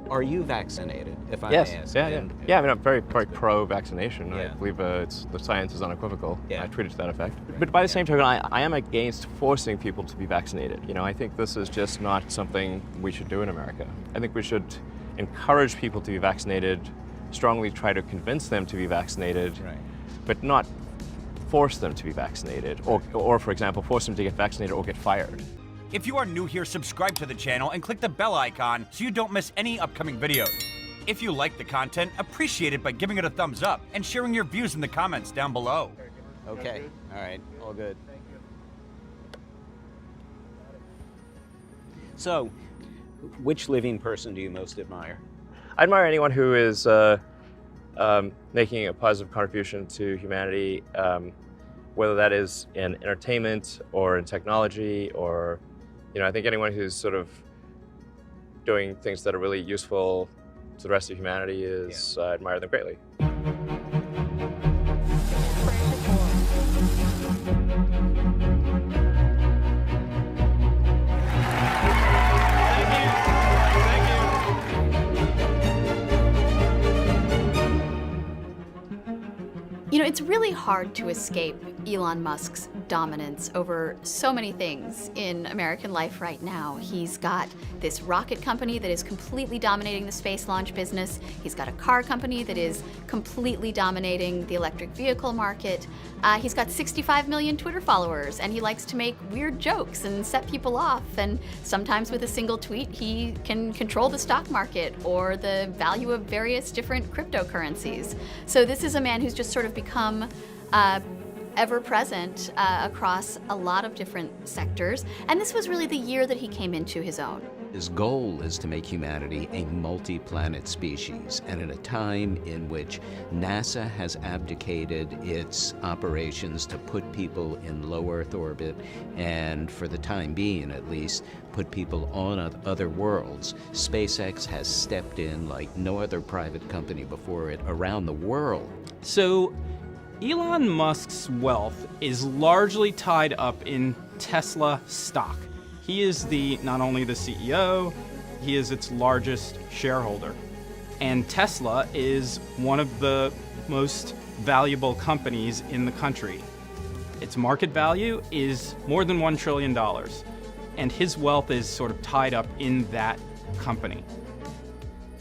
Are you vaccinated, if I Yes. may ask? Yeah. I mean, I'm very pro-vaccination. I believe the science is unequivocal. Yeah. I treat it to that effect. But by the same token, I am against forcing people to be vaccinated. You know, I think this is just not something we should do in America. I think we should encourage people to be vaccinated, strongly try to convince them to be vaccinated, but not force them to be vaccinated, or for example, force them to get vaccinated or get fired. If you are new here, subscribe to the channel and click the bell icon so you don't miss any upcoming videos. If you like the content, appreciate it by giving it a thumbs up and sharing your views in the comments down below. Okay, all right, all good. So, which living person do you most admire? I admire anyone who is making a positive contribution to humanity, whether that is in entertainment or in technology, or I think anyone who's sort of doing things that are really useful to the rest of humanity is, I admire them greatly. It's really hard to escape Elon Musk's dominance over so many things in American life right now. He's got this rocket company that is completely dominating the space launch business. He's got a car company that is completely dominating the electric vehicle market. He's got 65 million Twitter followers, and he likes to make weird jokes and set people off. And sometimes with a single tweet, he can control the stock market or the value of various different cryptocurrencies. So this is a man who's just sort of become ever present across a lot of different sectors. And this was really the year that he came into his own. His goal is to make humanity a multi-planet species, and at a time in which NASA has abdicated its operations to put people in low Earth orbit, and for the time being at least, put people on other worlds, SpaceX has stepped in like no other private company before it around the world. So, Elon Musk's wealth is largely tied up in Tesla stock. He is not only the CEO, he is its largest shareholder. And Tesla is one of the most valuable companies in the country. Its market value is more than $1 trillion. And his wealth is sort of tied up in that company.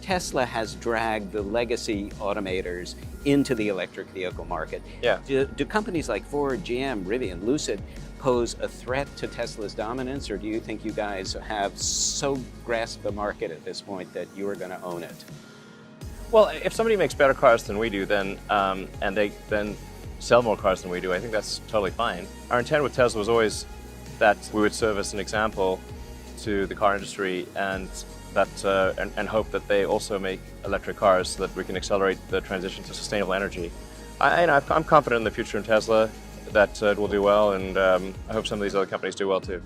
Tesla has dragged the legacy automators into the electric vehicle market. Yeah. Do companies like Ford, GM, Rivian, Lucid pose a threat to Tesla's dominance, or do you think you guys have so grasped the market at this point that you are going to own it? Well, if somebody makes better cars than we do, then and they then sell more cars than we do, I think that's totally fine. Our intent with Tesla was always that we would serve as an example to the car industry, and that and hope that they also make electric cars so that we can accelerate the transition to sustainable energy. I'm confident in the future in Tesla, that it will do well, and I hope some of these other companies do well too.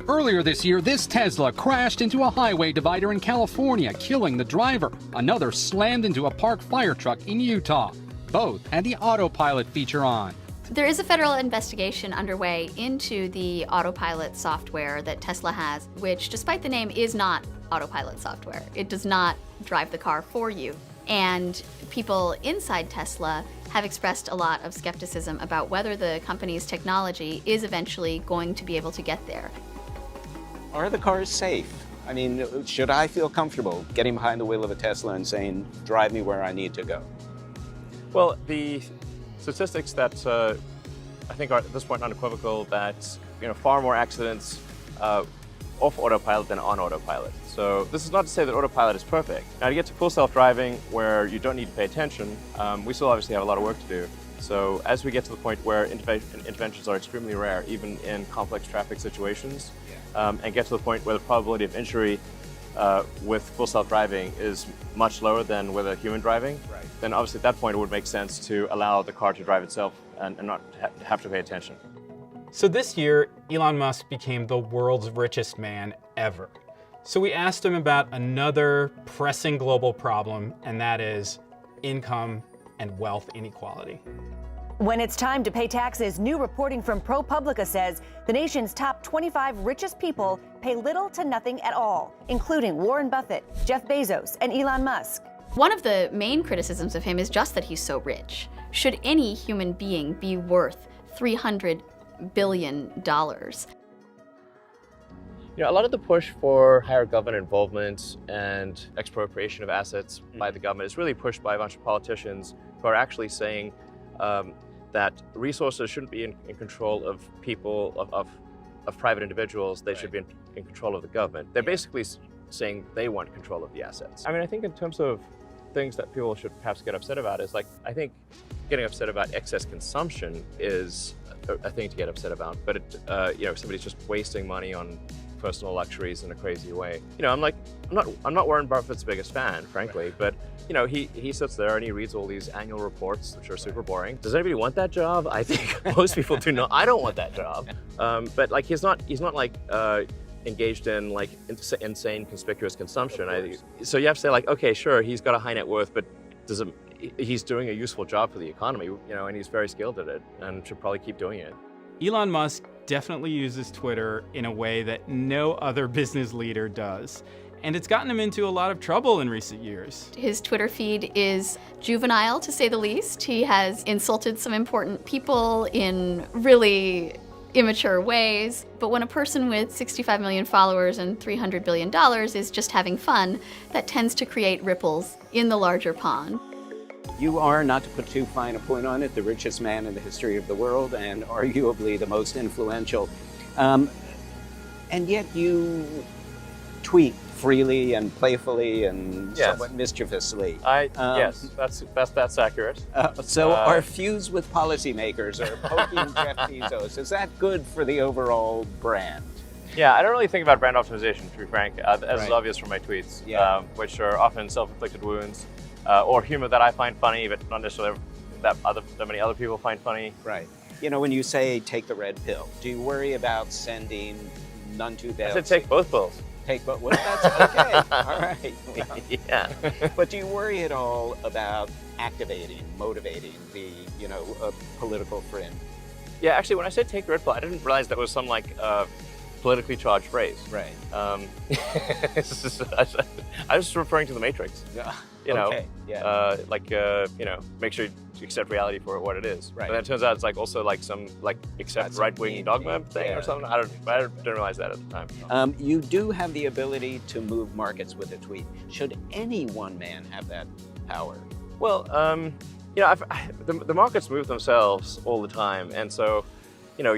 Earlier this year, this Tesla crashed into a highway divider in California, killing the driver. Another slammed into a parked fire truck in Utah. Both had the autopilot feature on. There is a federal investigation underway into the autopilot software that Tesla has, which, despite the name, is not autopilot software. It does not drive the car for you. And people inside Tesla have expressed a lot of skepticism about whether the company's technology is eventually going to be able to get there. Are the cars safe? I mean, should I feel comfortable getting behind the wheel of a Tesla and saying, drive me where I need to go? Well, the statistics that I think are at this point unequivocal, that far more accidents off autopilot than on autopilot. So this is not to say that autopilot is perfect. Now, to get to full self-driving, where you don't need to pay attention, we still obviously have a lot of work to do. So as we get to the point where interventions are extremely rare, even in complex traffic situations, and get to the point where the probability of injury with full self-driving is much lower than with a human driving, then obviously at that point it would make sense to allow the car to drive itself and not have to pay attention. So this year, Elon Musk became the world's richest man ever. So we asked him about another pressing global problem, and that is income and wealth inequality. When it's time to pay taxes, new reporting from ProPublica says the nation's top 25 richest people pay little to nothing at all, including Warren Buffett, Jeff Bezos, and Elon Musk. One of the main criticisms of him is just that he's so rich. Should any human being be worth $300 billion? You know, a lot of the push for higher government involvement and expropriation of assets by the government is really pushed by a bunch of politicians who are actually saying that resources shouldn't be in control of people, of private individuals. They should be in control of the government. They're basically saying they want control of the assets. I mean, I think in terms of things that people should perhaps get upset about is, like, I think getting upset about excess consumption is a thing to get upset about. But you know, if somebody's just wasting money on personal luxuries in a crazy way. You know, I'm not Warren Buffett's biggest fan, frankly, but you know, he sits there and he reads all these annual reports, which are super boring. Does anybody want that job? I think most people do not. I don't want that job. But like, he's not like engaged in like insane conspicuous consumption. So you have to say, like, okay, sure, he's got a high net worth, but he's doing a useful job for the economy, you know, and he's very skilled at it and should probably keep doing it. Elon Musk definitely uses Twitter in a way that no other business leader does. And it's gotten him into a lot of trouble in recent years. His Twitter feed is juvenile, to say the least. He has insulted some important people in really immature ways. But when a person with 65 million followers and $300 billion is just having fun, that tends to create ripples in the larger pond. You are, not to put too fine a point on it, the richest man in the history of the world and arguably the most influential. And yet you tweet freely and playfully and somewhat mischievously. Yes, that's accurate. So our feuds with policymakers are poking Jeff Bezos. Is that good for the overall brand? Yeah, I don't really think about brand optimization, to be frank, as is obvious from my tweets, which are often self-inflicted wounds. Or humor that I find funny, but not necessarily that many other people find funny. Right. You know, when you say take the red pill, do you worry about sending none too bad? I said take both pills. Take both. Well, that's okay. All right. Well, yeah. But do you worry at all about activating, motivating the, you know, political fringe? Yeah, actually, when I said take the red pill, I didn't realize that was some like politically charged phrase. Right. I was referring to the Matrix. Yeah. You know, okay. Yeah. You know, make sure you accept reality for what it is. Right. But then it turns out it's like also like some like accept right-wing dogma thing or something. I didn't realize that at the time. You do have the ability to move markets with a tweet. Should any one man have that power? Well, you know, the markets move themselves all the time, and so, you know,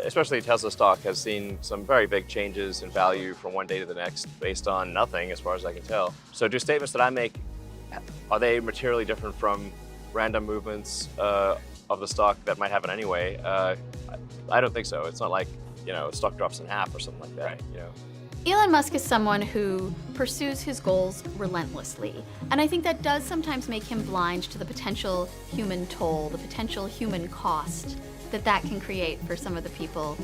especially Tesla stock has seen some very big changes in value from one day to the next based on nothing, as far as I can tell. So do statements that I make, are they materially different from random movements of the stock that might happen anyway? I don't think so. It's not like, you know, stock drops in half or something like that. Right. You know. Elon Musk is someone who pursues his goals relentlessly. And I think that does sometimes make him blind to the potential human toll, the potential human cost that can create for some of the people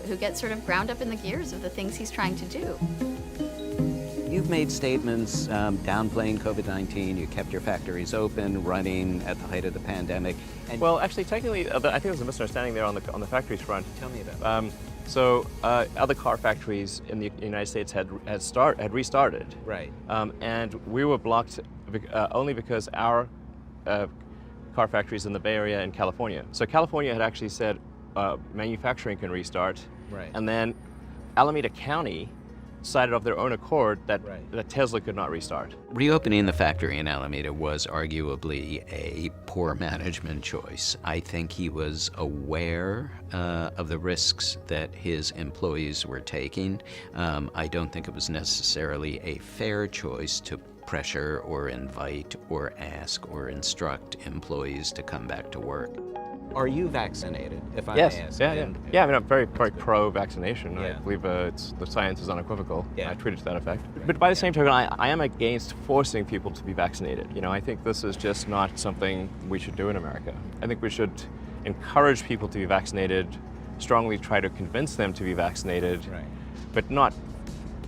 who get sort of ground up in the gears of the things he's trying to do. You've made statements downplaying COVID-19. You kept your factories open, running at the height of the pandemic. And well, actually, technically, I think there's a misunderstanding there on the factories front. Tell me about it. So other car factories in the United States had restarted. Right. And we were blocked only because our car factories in the Bay Area and California. So California had actually said manufacturing can restart. Right. And then Alameda County decided of their own accord that Tesla could not restart. Reopening the factory in Alameda was arguably a poor management choice. I think he was aware of the risks that his employees were taking. I don't think it was necessarily a fair choice to pressure or invite or ask or instruct employees to come back to work. Are you vaccinated, if I may ask? Yeah, I mean, I'm very pro-vaccination. Yeah. I believe the science is unequivocal. Yeah. I tweeted to that effect. But by the same token, I am against forcing people to be vaccinated. You know, I think this is just not something we should do in America. I think we should encourage people to be vaccinated, strongly try to convince them to be vaccinated, but not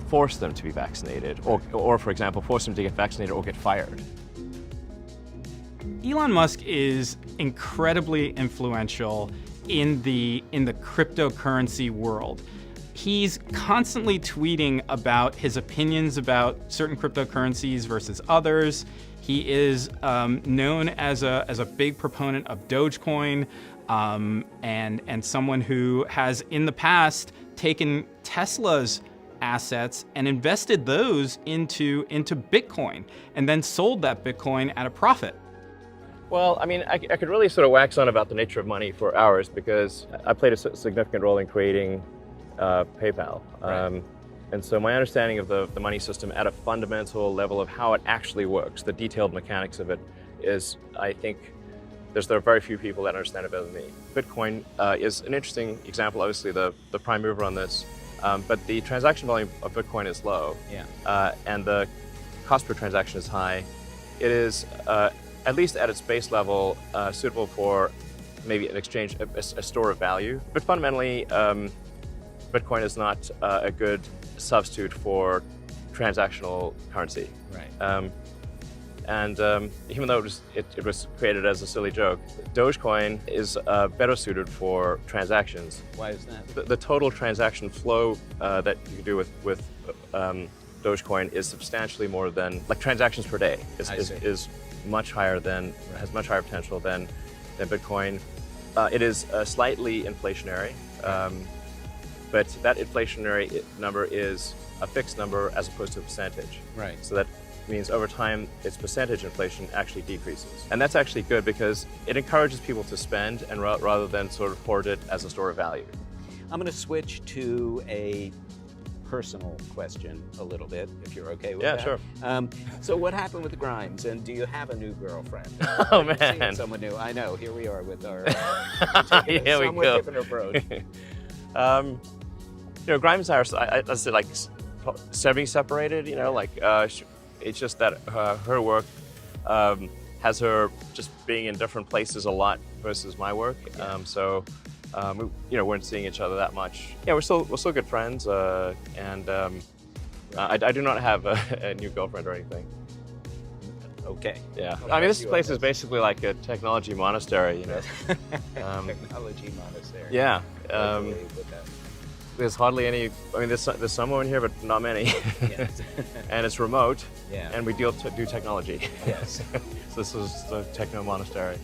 force them to be vaccinated, or for example, force them to get vaccinated or get fired. Elon Musk is incredibly influential in the cryptocurrency world. He's constantly tweeting about his opinions about certain cryptocurrencies versus others. He is known as a big proponent of Dogecoin, and someone who has in the past taken Tesla's assets and invested those into Bitcoin, and then sold that Bitcoin at a profit. Well, I mean, I could really sort of wax on about the nature of money for hours, because I played a significant role in creating PayPal. Right. And so my understanding of the money system at a fundamental level of how it actually works, the detailed mechanics of it, is, I think, there are very few people that understand it better than me. Bitcoin is an interesting example, obviously the prime mover on this, but the transaction volume of Bitcoin is low, and the cost per transaction is high. It is, at least at its base level, suitable for maybe an exchange, a store of value. But fundamentally, Bitcoin is not a good substitute for transactional currency. Right. Even though it was created as a silly joke, Dogecoin is better suited for transactions. Why is that? The total transaction flow that you can do with Dogecoin is substantially more than, like, transactions per day is much higher than, has much higher potential than Bitcoin. It is slightly inflationary, but that inflationary number is a fixed number as opposed to a percentage. Right. So that means over time, its percentage inflation actually decreases. And that's actually good because it encourages people to spend, and rather than sort of hoard it as a store of value. I'm going to switch to a personal question a little bit, if you're okay with that. Yeah, sure. So what happened with Grimes, and do you have a new girlfriend? Oh, man. Someone new. I know, here we are with our Here we somewhat go. different approach. Grimes and I let's say, like, semi-separated, like, it's just that her work has her just being in different places a lot versus my work. We weren't seeing each other that much. Yeah, we're still good friends, and I do not have a new girlfriend or anything. Okay. Yeah. I mean, this place is basically like a technology monastery, Technology monastery. Yeah. Like the way you put that. There's hardly any. I mean, there's some in here, but not many. Yes. And it's remote. Yeah. And we do technology. Yes. So this is the techno monastery.